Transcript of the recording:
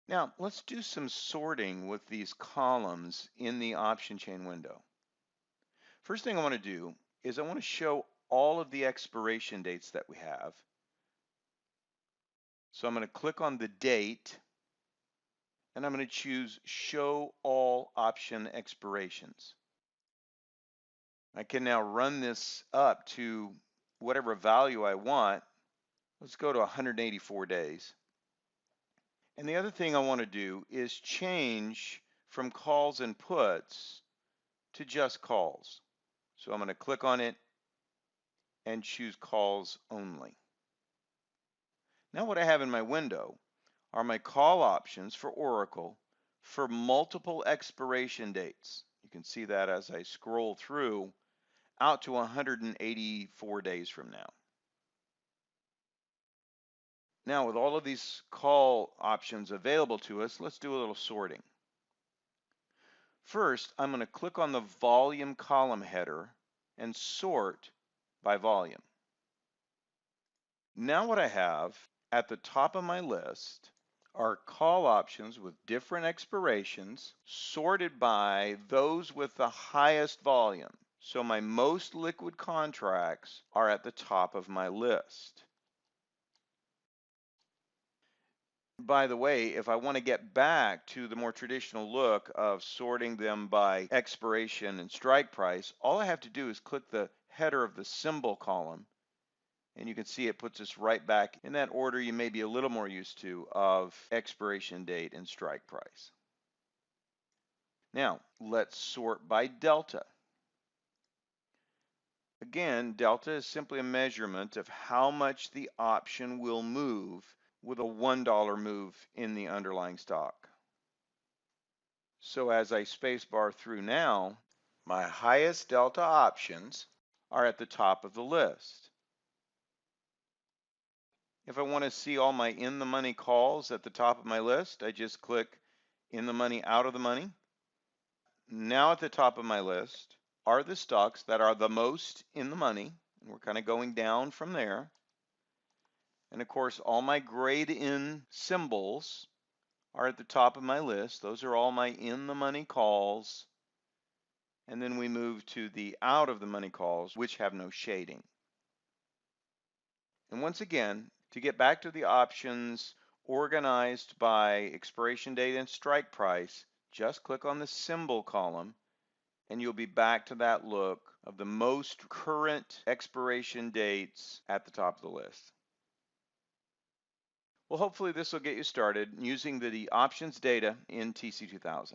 Now, let's do some sorting with these columns in the option chain window. First thing I want to do is I want to show all of the expiration dates that we have. So I'm going to click on the date and I'm going to choose Show All Option Expirations. I can now run this up to whatever value I want. Let's go to 184 days. And the other thing I want to do is change from calls and puts to just calls. So I'm going to click on it and choose calls only. Now what I have in my window are my call options for Oracle for multiple expiration dates. You can see that as I scroll through out to 184 days from now. Now with all of these call options available to us, let's do a little sorting. First, I'm going to click on the volume column header and sort by volume. Now what I have at the top of my list are call options with different expirations sorted by those with the highest volume. So my most liquid contracts are at the top of my list. By the way, if I want to get back to the more traditional look of sorting them by expiration and strike price, all I have to do is click the header of the symbol column, and you can see it puts us right back in that order you may be a little more used to of expiration date and strike price. Now, let's sort by delta. Again, delta is simply a measurement of how much the option will move with a $1 move in the underlying stock. So as I spacebar through now, my highest delta options are at the top of the list. If I want to see all my in the money calls at the top of my list, I just click in the money, out of the money. Now at the top of my list are the stocks that are the most in the money, and we're kind of going down from there. And of course, all my grayed in symbols are at the top of my list. Those are all my in the money calls. And then we move to the out of the money calls, which have no shading. And once again, to get back to the options organized by expiration date and strike price, just click on the symbol column and you'll be back to that look of the most current expiration dates at the top of the list. Well, hopefully this will get you started using the options data in TC2000.